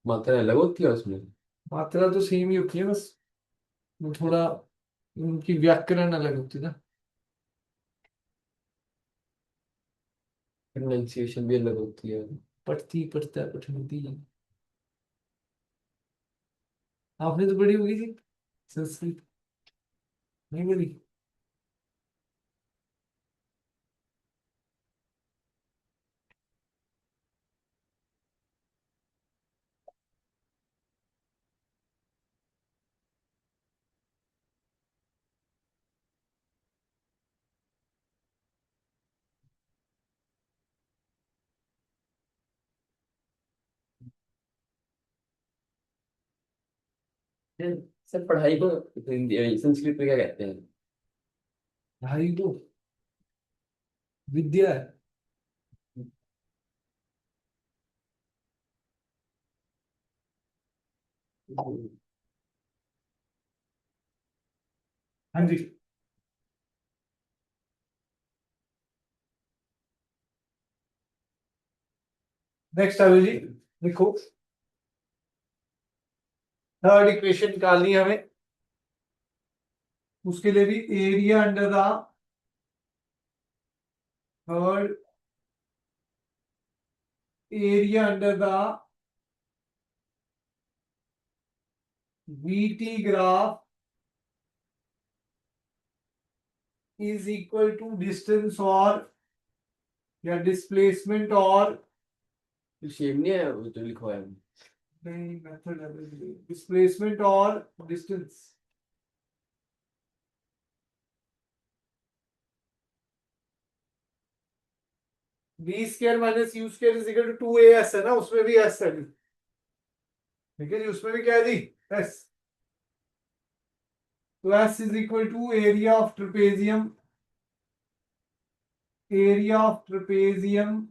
[SPEAKER 2] मात्रा अलग होती है उसमें?
[SPEAKER 1] मात्रा तो सेम ही होती है बस, वो थोड़ा उनकी व्याकरण अलग होती है ना।
[SPEAKER 2] प्रोनाउंसिएशन भी अलग होती है।
[SPEAKER 1] पढ़ती पढ़ता पठनती, आपने तो पढ़ी होगी जी संस्कृत, नहीं पढ़ी?
[SPEAKER 2] सर पढ़ाई को हिंदी संस्कृत में क्या कहते हैं?
[SPEAKER 1] ढाई दो, विद्या है। हाँ जी, नेक्स्ट आवे जी, देखो थर्ड इक्वेशन निकालनी है हमें। उसके लिए भी area under the third area under the VT graph is equal to distance और या डिस्प्लेसमेंट और
[SPEAKER 2] शेम नहीं है वो जो लिखवाया है।
[SPEAKER 1] नहीं मेथड डिस्प्लेसमेंट और distance. V square minus u square is equal to 2as है ना, उसमें भी s है। ठीक है जी, उसमें भी क्या है जी, s। तो s is equal to area of trapezium, area of trapezium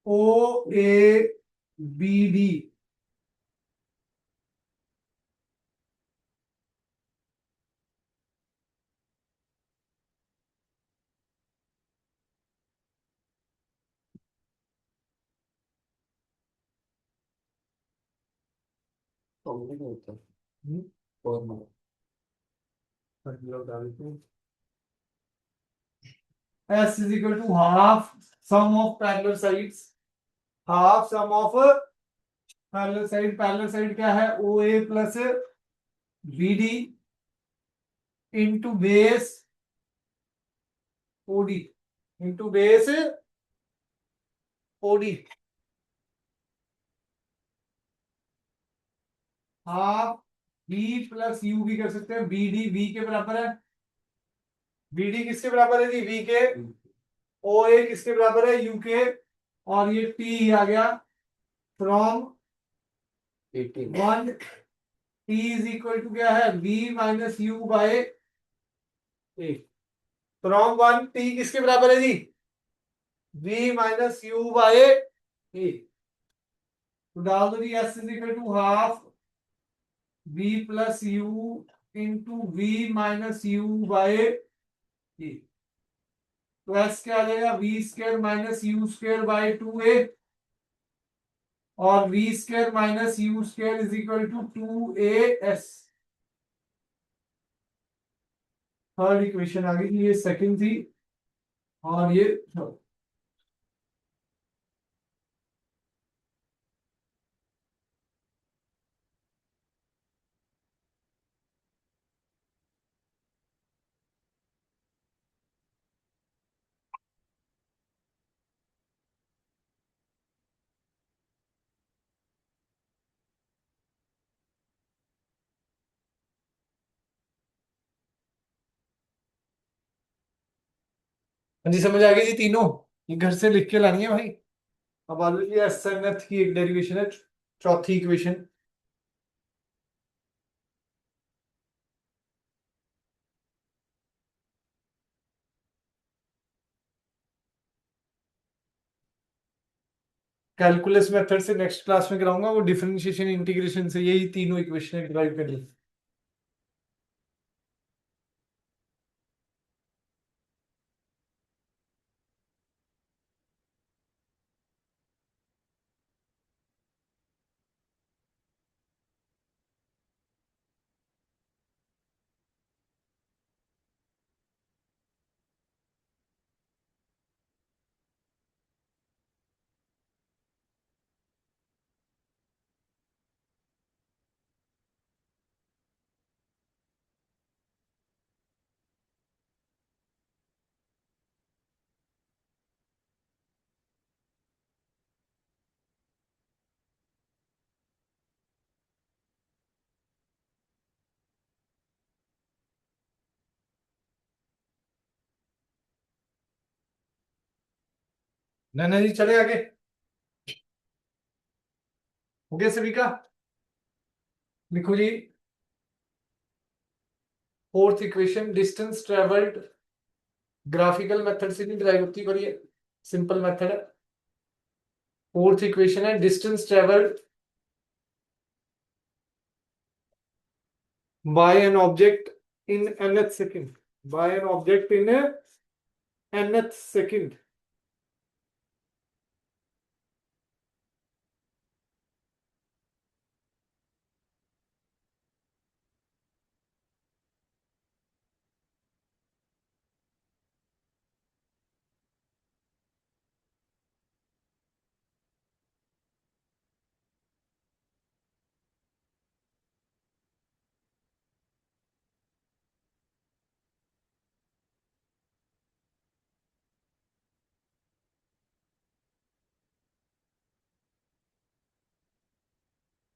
[SPEAKER 1] O A B D.
[SPEAKER 2] तो हमने क्या होता है और मार
[SPEAKER 1] S is equal to half sum of parallel sides, half sum of parallel side। parallel side क्या है, OA plus BD into base OD into base OD। Half B plus U भी कर सकते हैं, BD B के बराबर है। BD किसके बराबर है जी, V के। OA किसके बराबर है, U के। और ये T आ गया from
[SPEAKER 2] 18
[SPEAKER 1] 1। T is equal to क्या है, V minus U by A. From 1 T किसके बराबर है जी, V minus U by A. तो डाल दो जी, S is equal to half V plus U into V minus U by A. तो S क्या आ जाएगा, V square minus U square by 2a और V square minus U square is equal to 2as। Third equation आ गई, ये second थी और ये थर्ड। हाँ जी, समझ आ गई जी तीनों। ये घर से लिख के लानी है भाई। अब आ जाइए, एस एन एथ की एक डेरिवेशन है, चौथी इक्वेशन। कैलकुलस मेथड से नेक्स्ट क्लास में कराऊंगा, वो डिफरेंशिएशन इंटीग्रेशन से यही तीनों इक्वेशन डिराइव करनी। नैना जी चले आगे, हो गया सभी का। लिखो जी, fourth equation, distance travelled graphical method से नहीं ड्राइव होती पर ये सिंपल मेथड है। फोर्थ इक्वेशन है distance travelled by an object in nth second, by an object in nth second।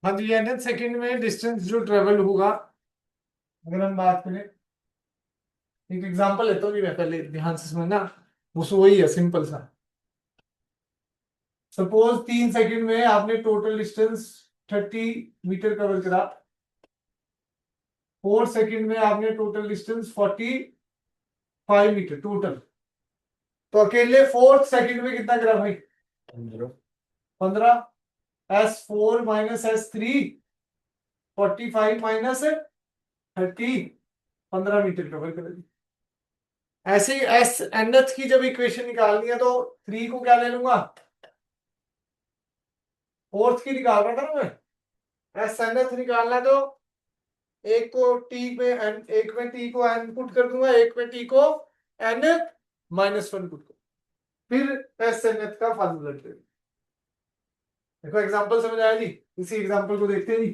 [SPEAKER 1] हाँ जी, nth सेकंड में डिस्टेंस जो ट्रेवल होगा, अगर हम बात करें, एक एग्जांपल लेता हूँ जी मैं, पहले ध्यान से समझना, वो वही है सिंपल सा। सपोज 3 सेकंड में आपने टोटल डिस्टेंस 30 मीटर कवर करा, 4 सेकंड में आपने टोटल डिस्टेंस 45 मीटर टोटल। तो अकेले 4th सेकंड में कितना करा भाई? 15। S4 minus S3 45 minus 30 15 metre cover करेगी। ऐसे ही एस एनथ की जब इक्वेशन निकालनी है तो 3 को क्या ले लूंगा? 4th की निकाल रहा था ना मैं, एस एनथ निकालना है तो एक को टी में एक में टी को एन पुट कर दूंगा, एक में टी को एन -1 पुट कर, फिर एस एनथ का फार्मूला लिख देंगे। देखो एग्जांपल समझ आया जी? इसी एग्जांपल को देखते हैं जी।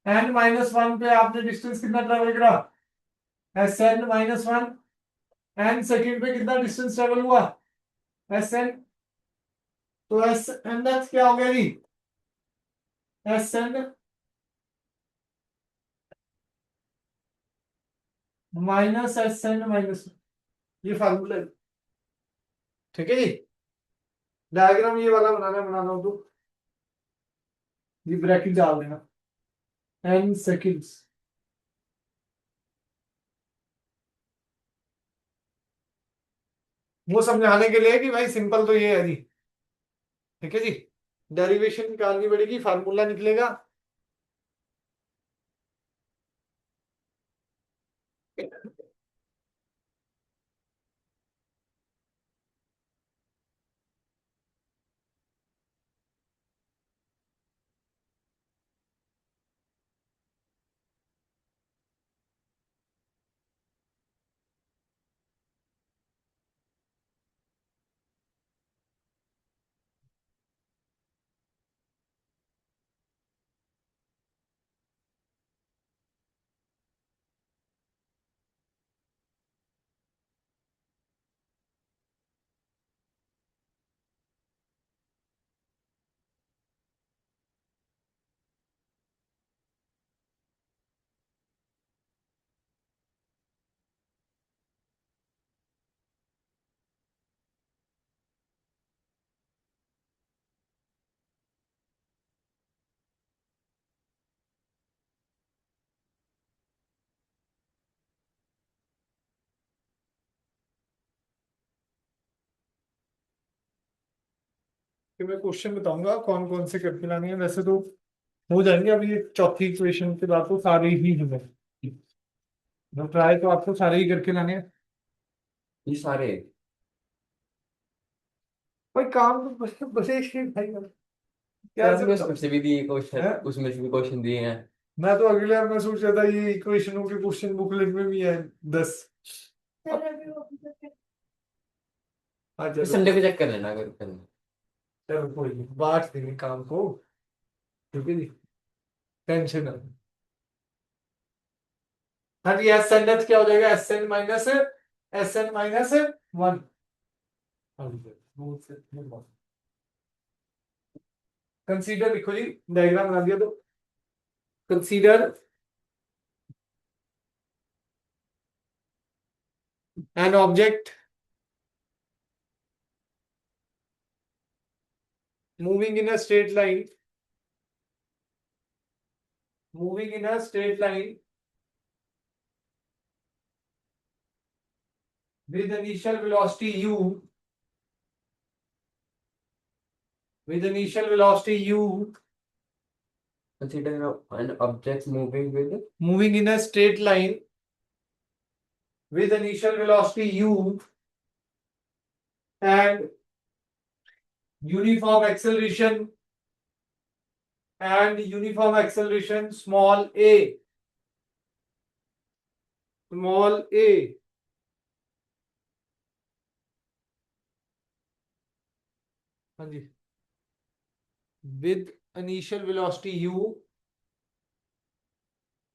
[SPEAKER 1] n-1 पे आपने डिस्टेंस कितना ट्रेवल करा? Sn-1। n सेकंड पे कितना डिस्टेंस ट्रेवल हुआ? Sn। तो Sn क्या हो गया जी? Sn माइनस Sn माइनस, ये फार्मूला है। ठीक है जी, डायग्राम ये वाला बनाना हो तो ये ब्रैकेट डाल देना, n सेकंड्स। वो समझाने के लिए कि भाई सिंपल तो ये है जी। ठीक है जी, डेरिवेशन निकालनी पड़ेगी, फार्मूला निकलेगा। कि मैं क्वेश्चन बताऊंगा कौन कौन से करके लाने हैं, वैसे तो हो जाएंगे। अभी ये चौथी इक्वेशन के बाद तो सारे ही होंगे, तो ट्राई तो आपको सारे ही करके लाने हैं।
[SPEAKER 2] ये सारे
[SPEAKER 1] भाई काम तो बसे ही भाई, क्या
[SPEAKER 2] सर
[SPEAKER 1] से
[SPEAKER 2] में
[SPEAKER 1] बताऊं?
[SPEAKER 2] उसमें से भी दिए क्वेश्चन,
[SPEAKER 1] हैं?
[SPEAKER 2] उसमें से भी क्वेश्चन दिए हैं।
[SPEAKER 1] मैं तो अगले बार मैं सोच रहा था ये इक्वेशनों के क्वेश्चन बुकलेट में भी है 10। हाँ
[SPEAKER 2] तो
[SPEAKER 1] चलो,
[SPEAKER 2] संडे को चेक कर लेना अगर करना।
[SPEAKER 1] चलो कोई नहीं, बांट देंगे काम को। ठीक है जी, टेंशन ना। हाँ जी, एस एन एच क्या हो जाएगा? Sn-1। कंसीडर लिखो जी, डायग्राम बना दिया तो consider an object moving in a straight line, moving in a straight line with initial velocity u,
[SPEAKER 2] Consider an object
[SPEAKER 1] moving in a straight line with initial velocity u and uniform acceleration small a, हाँ जी, with initial velocity u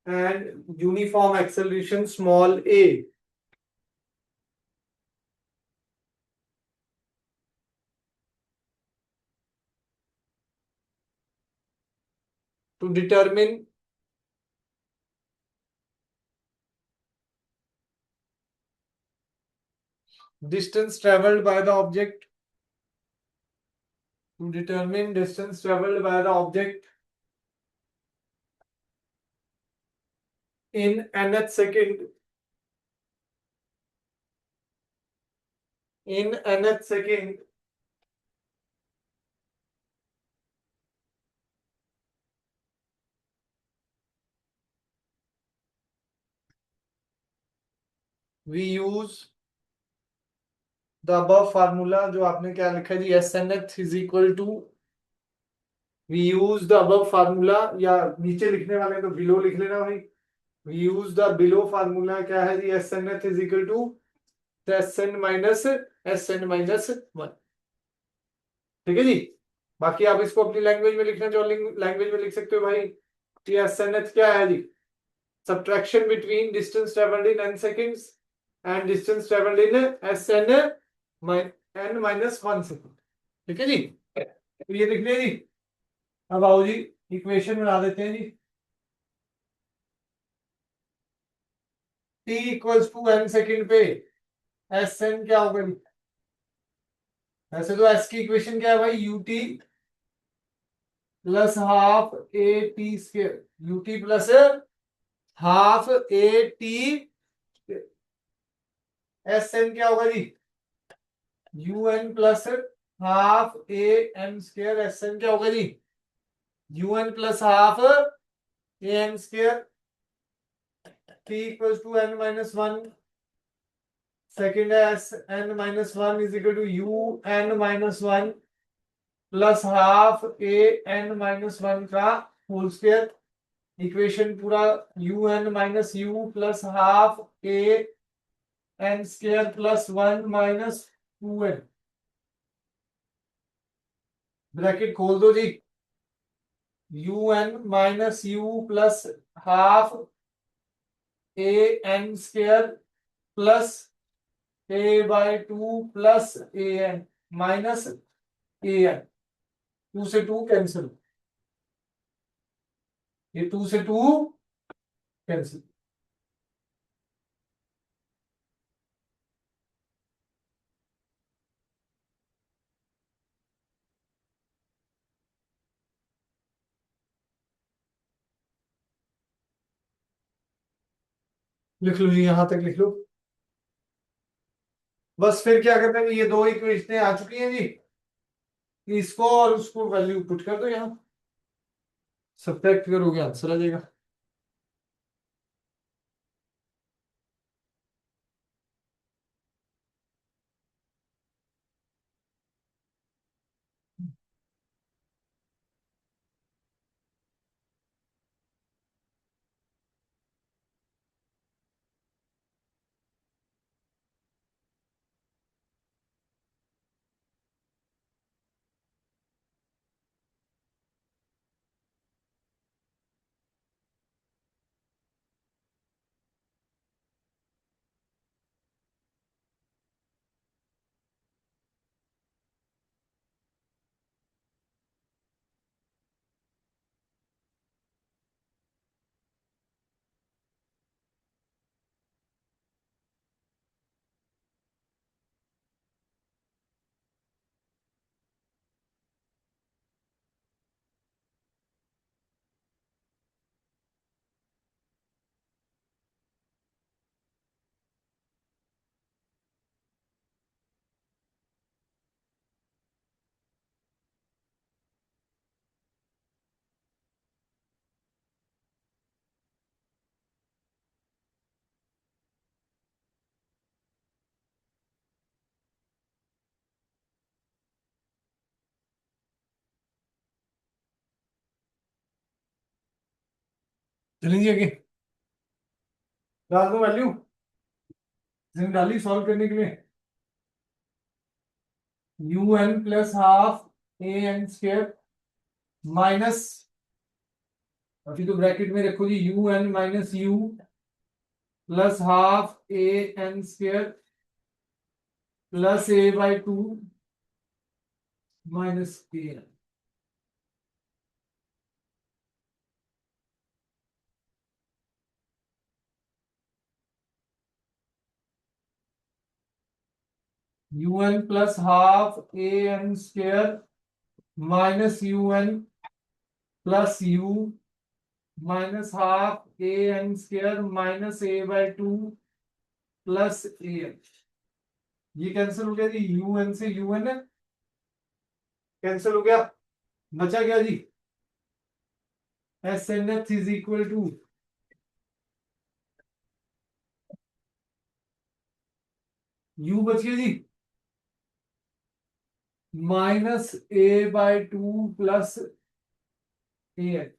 [SPEAKER 1] and uniform acceleration small a, to determine distance traveled by the object, in nth second, we use the above formula. जो आपने क्या लिखा है जी, S nth is equal to, we use the above formula, या नीचे लिखने वाले तो बिलो लिख लेना भाई, we use the below formula, क्या है जी, S nth is equal to S N minus one. ठीक है जी, बाकी आप इसको अपनी लैंग्वेज में लिखना चाहो लैंग्वेज में लिख सकते हो भाई। एस एन एथ क्या है जी, subtraction between distance traveled in n seconds and distance traveled in s n n minus 1 second। ठीक है जी, तो ये लिख लिया जी। अब आओ जी, इक्वेशन बना देते हैं जी। t equals to n second पे एस एन क्या होगा जी, वैसे तो एस की इक्वेशन क्या है भाई, यूटी प्लस हाफ ए T square, U T plus half ए टी, एस एन क्या होगा जी, U N plus half A M square, S N क्या होगा जी, U N plus half A M square, T equals to N minus one, second है S N minus one is equal to U N minus one plus half A N minus one का whole square, equation पूरा you N minus U plus half A N square plus one minus two N, bracket खोल दो जी, U N minus U plus half A N square plus A by two plus A N minus A N, two से two cancel, ये two से two cancel, लिख लो जी, यहां तक लिख लो। बस फिर क्या करते हैं, ये दो इक्वेशनें आ चुकी हैं जी, इसको और उसको वैल्यू पुट कर दो, यहां सब्ट्रैक्ट करोगे आंसर आ जाएगा। चलेंगे आगे, डाल दो वैल्यू, इसने डाली सॉल्व करने के लिए, U N plus half A N square minus, अभी तो ब्रैकेट में रखो जी, U N minus U plus half A N square plus A by two minus A N. U N plus half A N square minus U N plus U minus half A N square minus A by two plus A N. ये cancel हो गया जी, U N से U N cancel हो गया, बचा गया जी S N H is equal to U बच गया जी minus A by two plus A N.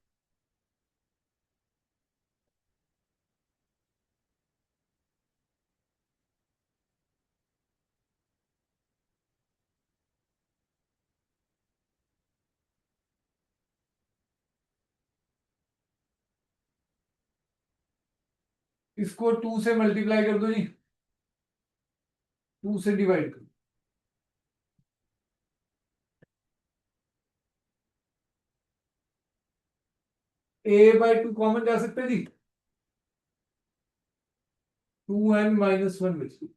[SPEAKER 1] इसको टू से मल्टीप्लाई कर दो जी, टू से डिवाइड कर, ए बाई टू कॉमन जा सकते हैं जी, टू एन माइनस वन बच गई।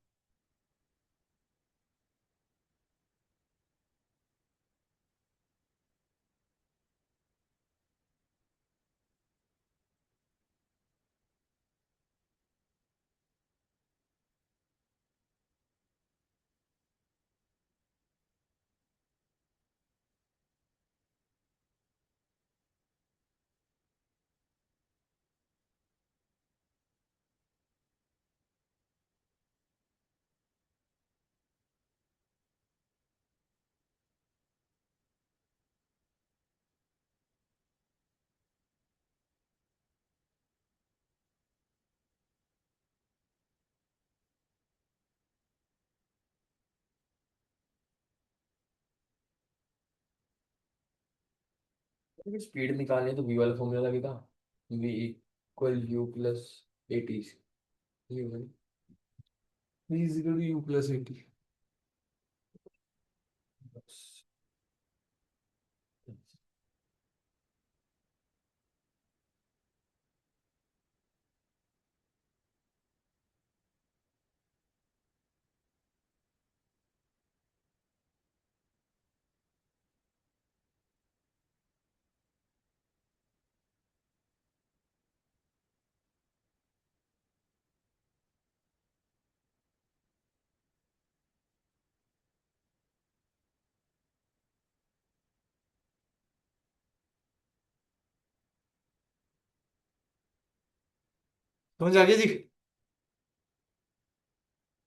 [SPEAKER 2] स्पीड निकालनी है तो वी वाला फॉर्मूला लगेगा, V equal U plus A T, U
[SPEAKER 1] v is equal to u plus 80। समझ आ गया जी।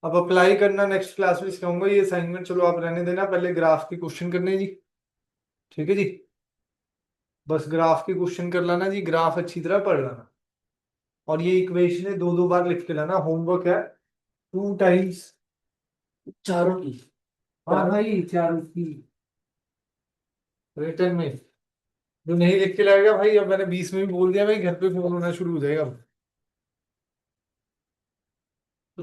[SPEAKER 1] अब अप्लाई करना नेक्स्ट क्लास में सिखाऊंगा, ये असाइनमेंट चलो आप रहने देना, पहले ग्राफ के क्वेश्चन करने हैं जी, ठीक है जी। बस ग्राफ के क्वेश्चन कर लाना जी, ग्राफ अच्छी तरह पढ़ लाना, और ये इक्वेशन दो दो बार लिख के लाना, होमवर्क है, टू टाइम्स।
[SPEAKER 2] चारों की
[SPEAKER 1] हाँ भाई, चारों की रिटर्न में, जो नहीं लिख के लाएगा भाई, अब मैंने 20 में भी बोल दिया भाई, घर पे फोन होना शुरू हो जाएगा।